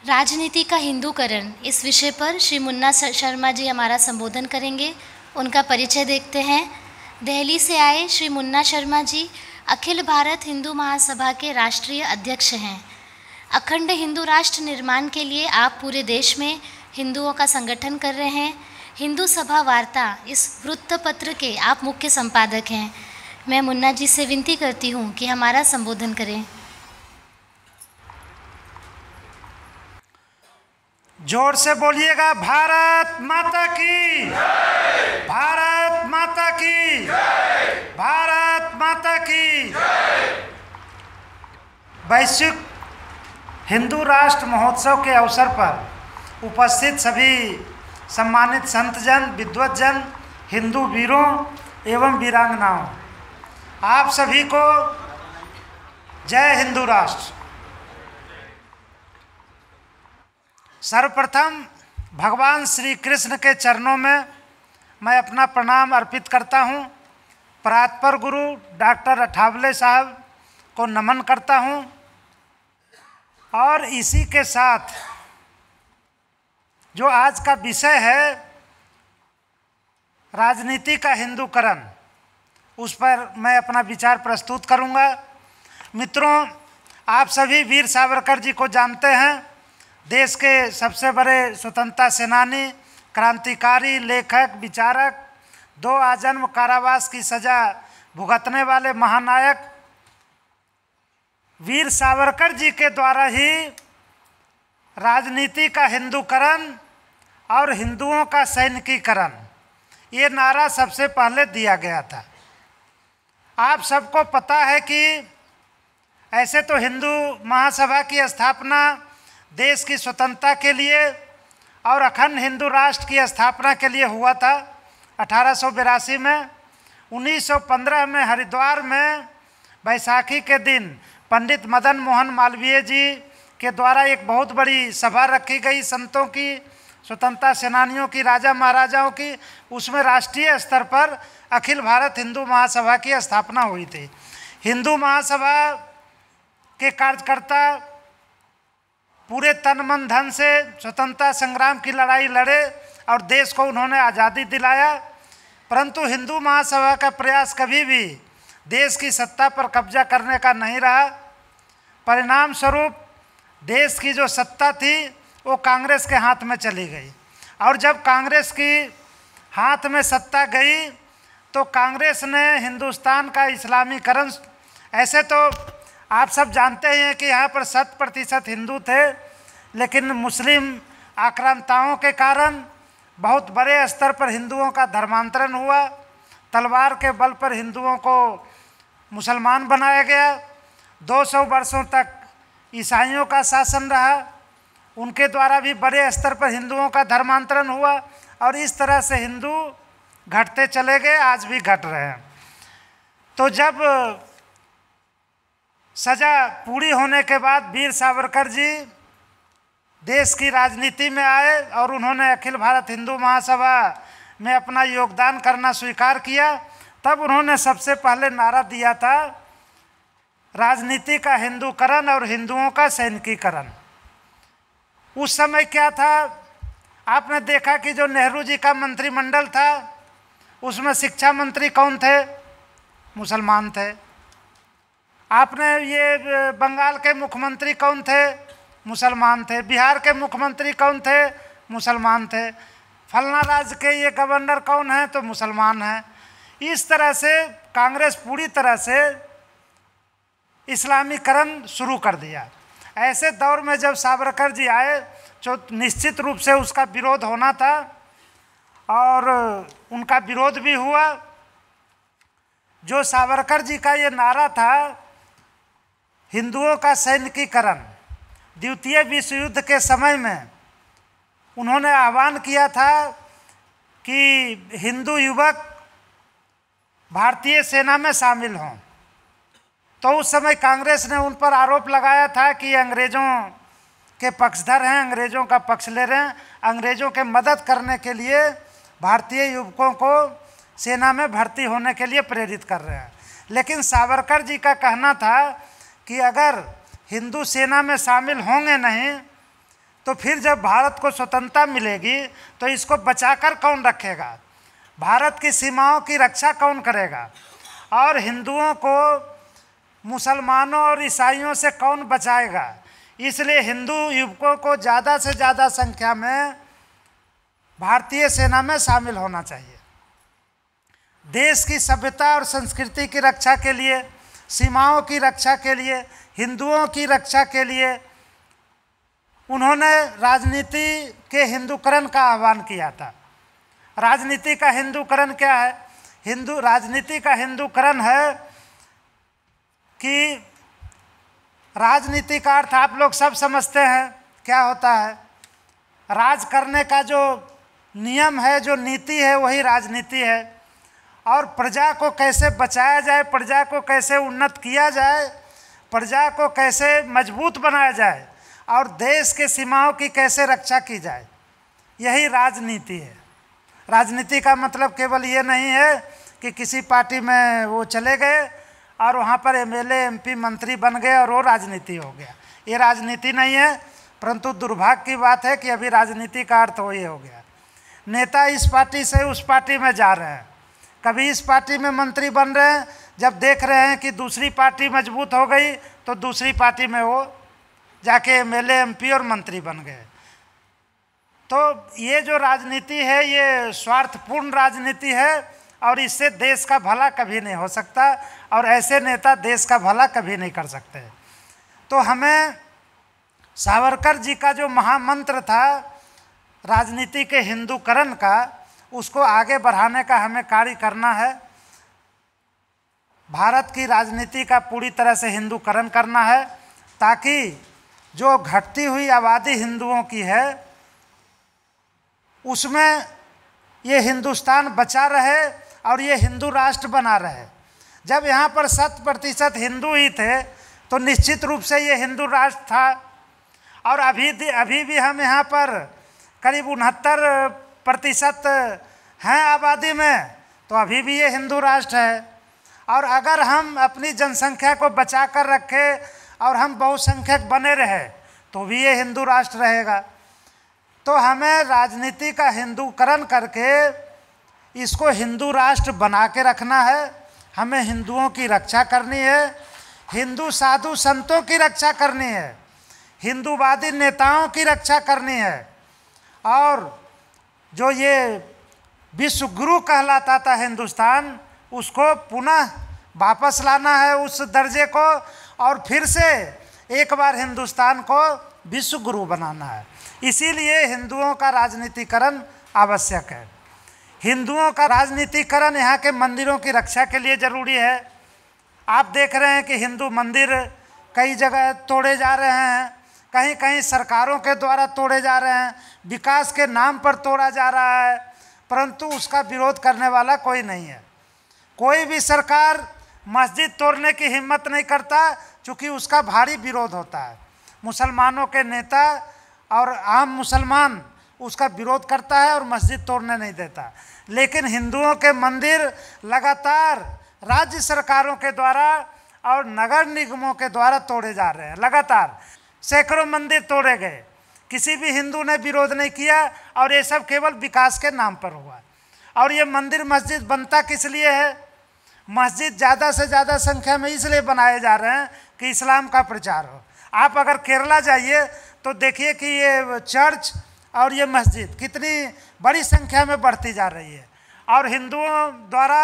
राजनीति का हिंदूकरण इस विषय पर श्री मुन्ना शर्मा जी हमारा संबोधन करेंगे। उनका परिचय देखते हैं। दिल्ली से आए श्री मुन्ना शर्मा जी अखिल भारत हिंदू महासभा के राष्ट्रीय अध्यक्ष हैं। अखंड हिंदू राष्ट्र निर्माण के लिए आप पूरे देश में हिंदुओं का संगठन कर रहे हैं। हिंदू सभा वार्ता इस वृत्तपत्र के आप मुख्य संपादक हैं। मैं मुन्ना जी से विनती करती हूँ कि हमारा संबोधन करें। जोर से बोलिएगा, भारत माता की, भारत माता की, भारत माता की। वैश्विक हिंदू राष्ट्र महोत्सव के अवसर पर उपस्थित सभी सम्मानित संतजन, विद्वतजन, हिंदू वीरों एवं वीरांगनाओं, आप सभी को जय हिंदू राष्ट्र। सर्वप्रथम भगवान श्री कृष्ण के चरणों में मैं अपना प्रणाम अर्पित करता हूँ। परात्पर गुरु डॉक्टर अठावले साहब को नमन करता हूँ और इसी के साथ जो आज का विषय है राजनीति का हिंदूकरण, उस पर मैं अपना विचार प्रस्तुत करूँगा। मित्रों, आप सभी वीर सावरकर जी को जानते हैं। देश के सबसे बड़े स्वतंत्रता सेनानी, क्रांतिकारी, लेखक, विचारक, 2 आजन्म कारावास की सज़ा भुगतने वाले महानायक वीर सावरकर जी के द्वारा ही राजनीति का हिंदूकरण और हिंदुओं का सैनिकीकरण, ये नारा सबसे पहले दिया गया था। आप सबको पता है कि ऐसे तो हिंदू महासभा की स्थापना देश की स्वतंत्रता के लिए और अखंड हिंदू राष्ट्र की स्थापना के लिए हुआ था 1882 में। 1915 में हरिद्वार में बैसाखी के दिन पंडित मदन मोहन मालवीय जी के द्वारा एक बहुत बड़ी सभा रखी गई, संतों की, स्वतंत्रता सेनानियों की, राजा महाराजाओं की। उसमें राष्ट्रीय स्तर पर अखिल भारत हिंदू महासभा की स्थापना हुई थी। हिंदू महासभा के कार्यकर्ता पूरे तन मन धन से स्वतंत्रता संग्राम की लड़ाई लड़े और देश को उन्होंने आज़ादी दिलाया। परंतु हिंदू महासभा का प्रयास कभी भी देश की सत्ता पर कब्जा करने का नहीं रहा। परिणाम स्वरूप देश की जो सत्ता थी वो कांग्रेस के हाथ में चली गई और जब कांग्रेस की हाथ में सत्ता गई तो कांग्रेस ने हिंदुस्तान का इस्लामीकरण, ऐसे तो आप सब जानते हैं कि यहाँ पर 100% हिंदू थे, लेकिन मुस्लिम आक्रांताओं के कारण बहुत बड़े स्तर पर हिंदुओं का धर्मांतरण हुआ। तलवार के बल पर हिंदुओं को मुसलमान बनाया गया। 200 वर्षों तक ईसाइयों का शासन रहा, उनके द्वारा भी बड़े स्तर पर हिंदुओं का धर्मांतरण हुआ और इस तरह से हिंदू घटते चले गए, आज भी घट रहे हैं। तो जब सज़ा पूरी होने के बाद वीर सावरकर जी देश की राजनीति में आए और उन्होंने अखिल भारत हिंदू महासभा में अपना योगदान करना स्वीकार किया। तब उन्होंने सबसे पहले नारा दिया था राजनीति का हिंदूकरण और हिंदुओं का सैनिकीकरण। उस समय क्या था, आपने देखा कि जो नेहरू जी का मंत्रिमंडल था उसमें शिक्षा मंत्री कौन थे? मुसलमान थे। आपने ये बंगाल के मुख्यमंत्री कौन थे? मुसलमान थे। बिहार के मुख्यमंत्री कौन थे? मुसलमान थे। फलना राज्य के ये गवर्नर कौन है? तो मुसलमान हैं। इस तरह से कांग्रेस पूरी तरह से इस्लामीकरण शुरू कर दिया। ऐसे दौर में जब सावरकर जी आए तो निश्चित रूप से उसका विरोध होना था और उनका विरोध भी हुआ। जो सावरकर जी का ये नारा था हिंदुओं का सैनिकीकरण, द्वितीय विश्व युद्ध के समय में उन्होंने आह्वान किया था कि हिंदू युवक भारतीय सेना में शामिल हों। तो उस समय कांग्रेस ने उन पर आरोप लगाया था कि अंग्रेज़ों के पक्षधर हैं, अंग्रेज़ों का पक्ष ले रहे हैं, अंग्रेज़ों के मदद करने के लिए भारतीय युवकों को सेना में भर्ती होने के लिए प्रेरित कर रहे हैं। लेकिन सावरकर जी का कहना था कि अगर हिंदू सेना में शामिल होंगे नहीं तो फिर जब भारत को स्वतंत्रता मिलेगी तो इसको बचाकर कौन रखेगा? भारत की सीमाओं की रक्षा कौन करेगा? और हिंदुओं को मुसलमानों और ईसाइयों से कौन बचाएगा? इसलिए हिंदू युवकों को ज़्यादा से ज़्यादा संख्या में भारतीय सेना में शामिल होना चाहिए। देश की सभ्यता और संस्कृति की रक्षा के लिए, सीमाओं की रक्षा के लिए, हिंदुओं की रक्षा के लिए उन्होंने राजनीति के हिंदूकरण का आह्वान किया था। राजनीति का हिंदूकरण क्या है? राजनीति का हिंदूकरण है कि राजनीति का अर्थ आप लोग सब समझते हैं क्या होता है। राज करने का जो नियम है, जो नीति है, वही राजनीति है। और प्रजा को कैसे बचाया जाए, प्रजा को कैसे उन्नत किया जाए, प्रजा को कैसे मजबूत बनाया जाए और देश के सीमाओं की कैसे रक्षा की जाए, यही राजनीति है। राजनीति का मतलब केवल ये नहीं है कि किसी पार्टी में वो चले गए और वहाँ पर एमएलए, एमपी, मंत्री बन गए और वो राजनीति हो गया। ये राजनीति नहीं है। परंतु दुर्भाग्य की बात है कि अभी राजनीति का अर्थ वही हो गया। नेता इस पार्टी से उस पार्टी में जा रहे हैं, कभी इस पार्टी में मंत्री बन रहे हैं, जब देख रहे हैं कि दूसरी पार्टी मजबूत हो गई तो दूसरी पार्टी में वो जाके एमएलए, एमपी और मंत्री बन गए। तो ये जो राजनीति है ये स्वार्थपूर्ण राजनीति है और इससे देश का भला कभी नहीं हो सकता और ऐसे नेता देश का भला कभी नहीं कर सकते। तो हमें सावरकर जी का जो महामंत्र था राजनीति के हिंदूकरण का, उसको आगे बढ़ाने का हमें कार्य करना है। भारत की राजनीति का पूरी तरह से हिंदूकरण करना है ताकि जो घटती हुई आबादी हिंदुओं की है उसमें ये हिंदुस्तान बचा रहे और ये हिंदू राष्ट्र बना रहे। जब यहाँ पर 100% हिंदू ही थे तो निश्चित रूप से ये हिंदू राष्ट्र था। और अभी भी हम यहाँ पर करीब 69% हैं आबादी में, तो अभी भी ये हिंदू राष्ट्र है। और अगर हम अपनी जनसंख्या को बचा कर रखें और हम बहुसंख्यक बने रहे तो भी ये हिंदू राष्ट्र रहेगा। तो हमें राजनीति का हिंदूकरण करके इसको हिंदू राष्ट्र बना के रखना है। हमें हिंदुओं की रक्षा करनी है, हिंदू साधु संतों की रक्षा करनी है, हिंदूवादी नेताओं की रक्षा करनी है और जो ये विश्व गुरु कहलाता था हिंदुस्तान, उसको पुनः वापस लाना है उस दर्जे को और फिर से एक बार हिंदुस्तान को विश्व गुरु बनाना है। इसीलिए हिंदुओं का राजनीतिकरण आवश्यक है। हिंदुओं का राजनीतिकरण यहाँ के मंदिरों की रक्षा के लिए ज़रूरी है। आप देख रहे हैं कि हिंदू मंदिर कई जगह तोड़े जा रहे हैं, कहीं कहीं सरकारों के द्वारा तोड़े जा रहे हैं, विकास के नाम पर तोड़ा जा रहा है, परंतु उसका विरोध करने वाला कोई नहीं है। कोई भी सरकार मस्जिद तोड़ने की हिम्मत नहीं करता क्योंकि उसका भारी विरोध होता है। मुसलमानों के नेता और आम मुसलमान उसका विरोध करता है और मस्जिद तोड़ने नहीं देता। लेकिन हिंदुओं के मंदिर लगातार राज्य सरकारों के द्वारा और नगर निगमों के द्वारा तोड़े जा रहे हैं। लगातार सैकड़ों मंदिर तोड़े गए, किसी भी हिंदू ने विरोध नहीं किया और ये सब केवल विकास के नाम पर हुआ। और ये मंदिर मस्जिद बनता किस लिए है? मस्जिद ज़्यादा से ज़्यादा संख्या में इसलिए बनाए जा रहे हैं कि इस्लाम का प्रचार हो। आप अगर केरला जाइए तो देखिए कि ये चर्च और ये मस्जिद कितनी बड़ी संख्या में बढ़ती जा रही है और हिंदुओं द्वारा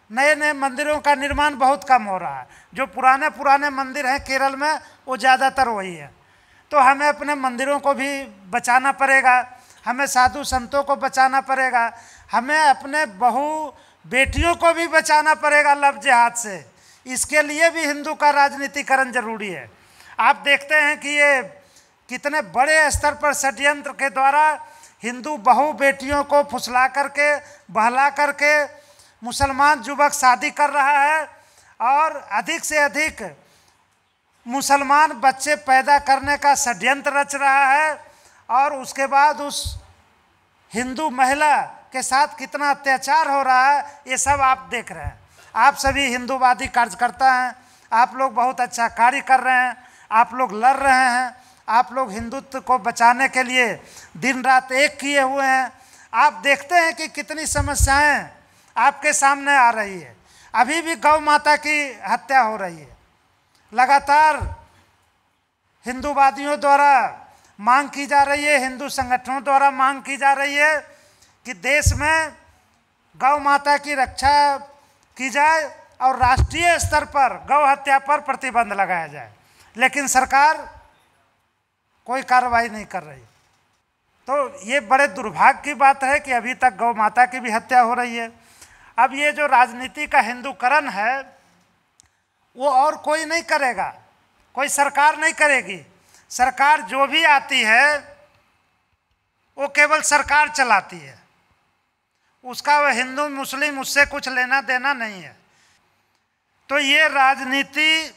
नए नए मंदिरों का निर्माण बहुत कम हो रहा है। जो पुराने पुराने मंदिर हैं केरल में वो ज़्यादातर वही है। तो हमें अपने मंदिरों को भी बचाना पड़ेगा, हमें साधु संतों को बचाना पड़ेगा, हमें अपने बहू बेटियों को भी बचाना पड़ेगा लफ्ज़ हाथ से। इसके लिए भी हिंदू का राजनीतिकरण जरूरी है। आप देखते हैं कि ये कितने बड़े स्तर पर षड्यंत्र के द्वारा हिंदू बहू बेटियों को फुसला करके बहला करके मुसलमान युवक शादी कर रहा है और अधिक से अधिक मुसलमान बच्चे पैदा करने का षड्यंत्र रच रहा है और उसके बाद उस हिंदू महिला के साथ कितना अत्याचार हो रहा है ये सब आप देख रहे हैं। आप सभी हिंदूवादी कार्यकर्ता हैं, आप लोग बहुत अच्छा कार्य कर रहे हैं, आप लोग लड़ रहे हैं, आप लोग हिंदुत्व को बचाने के लिए दिन रात एक किए हुए हैं। आप देखते हैं कि कितनी समस्याएं आपके सामने आ रही है। अभी भी गौ माता की हत्या हो रही है। लगातार हिंदूवादियों द्वारा मांग की जा रही है, हिंदू संगठनों द्वारा मांग की जा रही है कि देश में गौ माता की रक्षा की जाए और राष्ट्रीय स्तर पर गौ हत्या पर प्रतिबंध लगाया जाए, लेकिन सरकार कोई कार्रवाई नहीं कर रही। तो ये बड़े दुर्भाग्य की बात है कि अभी तक गौ माता की भी हत्या हो रही है। अब ये जो राजनीति का हिंदूकरण है वो और कोई नहीं करेगा, कोई सरकार नहीं करेगी। सरकार जो भी आती है वो केवल सरकार चलाती है, उसका वह हिंदू मुस्लिम उससे कुछ लेना देना नहीं है। तो ये राजनीति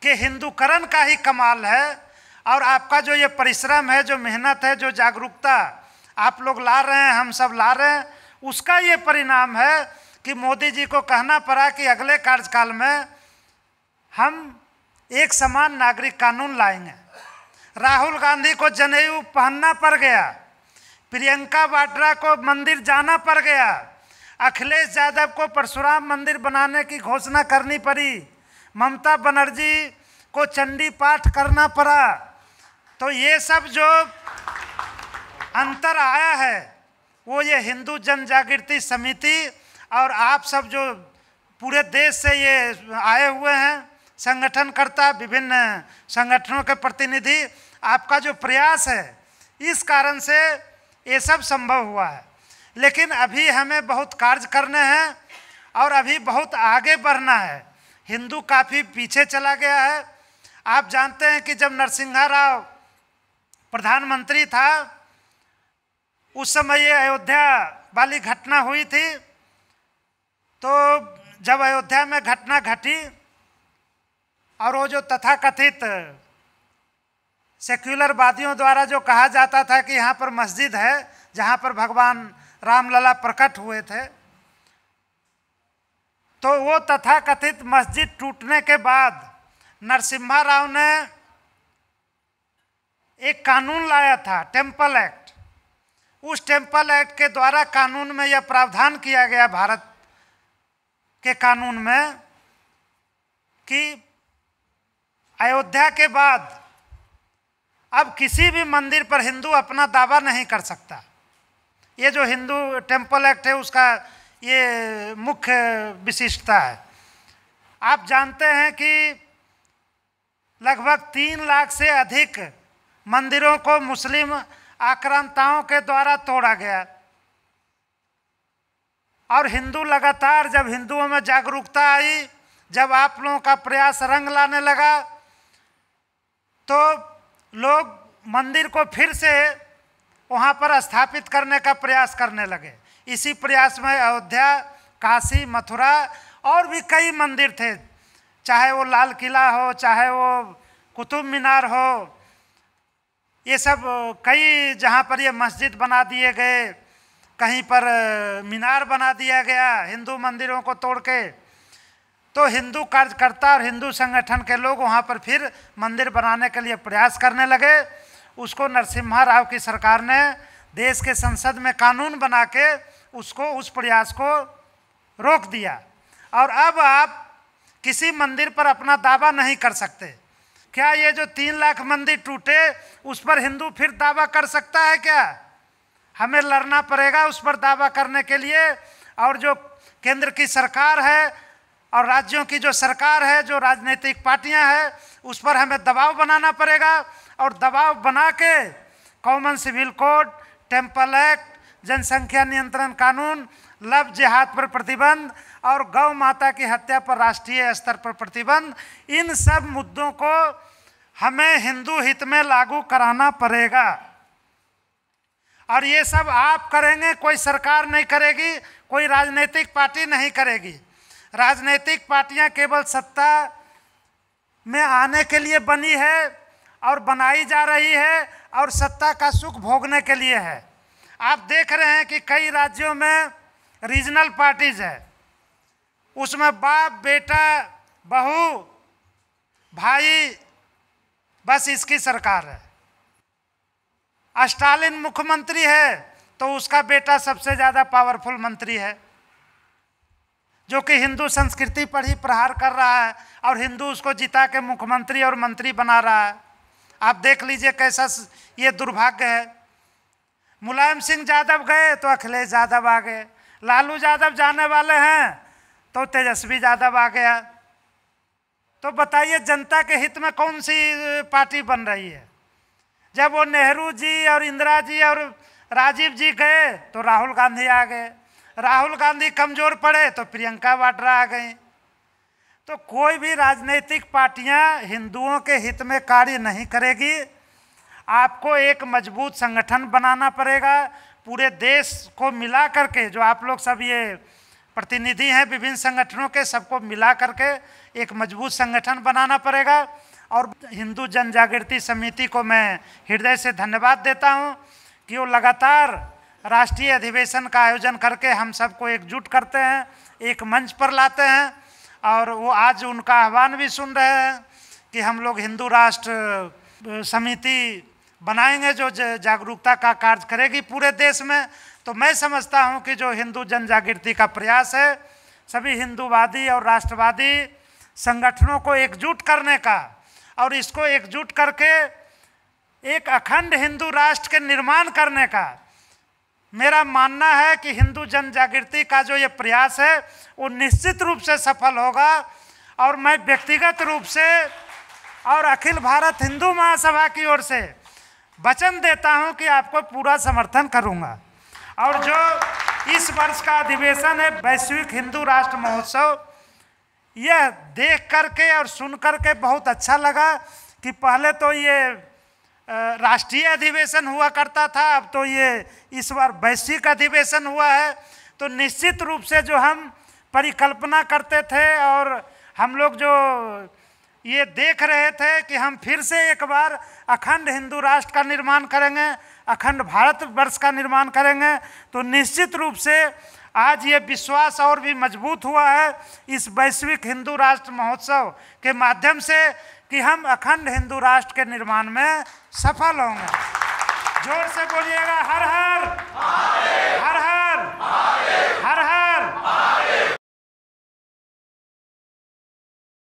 के हिंदूकरण का ही कमाल है। और आपका जो ये परिश्रम है, जो मेहनत है, जो जागरूकता आप लोग ला रहे हैं, हम सब ला रहे हैं, उसका ये परिणाम है कि मोदी जी को कहना पड़ा कि अगले कार्यकाल में हम एक समान नागरिक कानून लाएंगे। राहुल गांधी को जनेऊ पहनना पड़ गया, प्रियंका वाड्रा को मंदिर जाना पड़ गया, अखिलेश यादव को परशुराम मंदिर बनाने की घोषणा करनी पड़ी, ममता बनर्जी को चंडी पाठ करना पड़ा। तो ये सब जो अंतर आया है वो ये हिंदू जन जागृति समिति और आप सब जो पूरे देश से ये आए हुए हैं संगठनकर्ता, विभिन्न संगठनों के प्रतिनिधि, आपका जो प्रयास है, इस कारण से ये सब संभव हुआ है। लेकिन अभी हमें बहुत कार्य करने हैं और अभी बहुत आगे बढ़ना है। हिंदू काफ़ी पीछे चला गया है। आप जानते हैं कि जब नरसिम्हा राव प्रधानमंत्री था उस समय ये अयोध्या वाली घटना हुई थी। तो जब अयोध्या में घटना घटी और वो जो तथाकथित सेक्युलरवादियों द्वारा जो कहा जाता था कि यहाँ पर मस्जिद है जहाँ पर भगवान रामलला प्रकट हुए थे, तो वो तथाकथित मस्जिद टूटने के बाद नरसिम्हा राव ने एक कानून लाया था, टेम्पल एक्ट। उस टेम्पल एक्ट के द्वारा कानून में यह प्रावधान किया गया, भारत के कानून में, कि अयोध्या के बाद अब किसी भी मंदिर पर हिंदू अपना दावा नहीं कर सकता। ये जो हिंदू टेम्पल एक्ट है उसका ये मुख्य विशिष्टता है। आप जानते हैं कि लगभग 3 लाख से अधिक मंदिरों को मुस्लिम आक्रांताओं के द्वारा तोड़ा गया। और हिंदू लगातार, जब हिंदुओं में जागरूकता आई, जब आप लोगों का प्रयास रंग लाने लगा, तो लोग मंदिर को फिर से वहाँ पर स्थापित करने का प्रयास करने लगे। इसी प्रयास में अयोध्या, काशी, मथुरा और भी कई मंदिर थे, चाहे वो लाल किला हो, चाहे वो कुतुब मीनार हो, ये सब कई जहाँ पर ये मस्जिद बना दिए गए, कहीं पर मीनार बना दिया गया हिंदू मंदिरों को तोड़ के। तो हिंदू कार्यकर्ता और हिंदू संगठन के लोग वहाँ पर फिर मंदिर बनाने के लिए प्रयास करने लगे। उसको नरसिम्हा राव की सरकार ने देश के संसद में कानून बना के उसको, उस प्रयास को रोक दिया। और अब आप किसी मंदिर पर अपना दावा नहीं कर सकते। क्या ये जो 3 लाख मंदिर टूटे उस पर हिंदू फिर दावा कर सकता है क्या? हमें लड़ना पड़ेगा उस पर दावा करने के लिए। और जो केंद्र की सरकार है और राज्यों की जो सरकार है, जो राजनीतिक पार्टियां हैं, उस पर हमें दबाव बनाना पड़ेगा। और दबाव बना के common civil code, temple act, जनसंख्या नियंत्रण कानून, लव जिहाद पर प्रतिबंध और गौ माता की हत्या पर राष्ट्रीय स्तर पर प्रतिबंध, इन सब मुद्दों को हमें हिंदू हित में लागू कराना पड़ेगा। और ये सब आप करेंगे, कोई सरकार नहीं करेगी, कोई राजनीतिक पार्टी नहीं करेगी। राजनीतिक पार्टियां केवल सत्ता में आने के लिए बनी है और बनाई जा रही है और सत्ता का सुख भोगने के लिए है। आप देख रहे हैं कि कई राज्यों में रीजनल पार्टीज है, उसमें बाप, बेटा, बहू, भाई, बस इसकी सरकार है। स्टालिन मुख्यमंत्री है तो उसका बेटा सबसे ज़्यादा पावरफुल मंत्री है, जो कि हिंदू संस्कृति पर ही प्रहार कर रहा है और हिंदू उसको जिता के मुख्यमंत्री और मंत्री बना रहा है। आप देख लीजिए कैसा ये दुर्भाग्य है। मुलायम सिंह यादव गए तो अखिलेश यादव आ गए, लालू यादव जाने वाले हैं तो तेजस्वी यादव आ गया। तो बताइए जनता के हित में कौन सी पार्टी बन रही है? जब वो नेहरू जी और इंदिरा जी और राजीव जी गए तो राहुल गांधी आ गए, राहुल गांधी कमजोर पड़े तो प्रियंका वाड्रा आ गई। तो कोई भी राजनीतिक पार्टियां हिंदुओं के हित में कार्य नहीं करेगी। आपको एक मजबूत संगठन बनाना पड़ेगा, पूरे देश को मिला करके, जो आप लोग सब ये प्रतिनिधि हैं विभिन्न संगठनों के, सबको मिला करके एक मजबूत संगठन बनाना पड़ेगा। और हिंदू जन जागृति समिति को मैं हृदय से धन्यवाद देता हूं कि वो लगातार राष्ट्रीय अधिवेशन का आयोजन करके हम सबको एकजुट करते हैं, एक मंच पर लाते हैं। और वो आज उनका आह्वान भी सुन रहे हैं कि हम लोग हिंदू राष्ट्र समिति बनाएंगे जो जागरूकता का कार्य करेगी पूरे देश में। तो मैं समझता हूं कि जो हिंदू जन जागृति का प्रयास है, सभी हिंदूवादी और राष्ट्रवादी संगठनों को एकजुट करने का और इसको एकजुट करके एक अखंड हिंदू राष्ट्र के निर्माण करने का, मेरा मानना है कि हिंदू जन जागृति का जो ये प्रयास है वो निश्चित रूप से सफल होगा। और मैं व्यक्तिगत रूप से और अखिल भारत हिंदू महासभा की ओर से वचन देता हूं कि आपको पूरा समर्थन करूंगा। और जो इस वर्ष का अधिवेशन है वैश्विक हिंदू राष्ट्र महोत्सव, यह देख करके और सुन करके बहुत अच्छा लगा कि पहले तो ये राष्ट्रीय अधिवेशन हुआ करता था, अब तो ये इस बार वैश्विक अधिवेशन हुआ है। तो निश्चित रूप से जो हम परिकल्पना करते थे और हम लोग जो ये देख रहे थे कि हम फिर से एक बार अखंड हिंदू राष्ट्र का निर्माण करेंगे, अखंड भारत वर्ष का निर्माण करेंगे, तो निश्चित रूप से आज ये विश्वास और भी मजबूत हुआ है इस वैश्विक हिंदू राष्ट्र महोत्सव के माध्यम से कि हम अखंड हिंदू राष्ट्र के निर्माण में सफल होंगे। जोर से बोलिएगा, हर हर हर हर।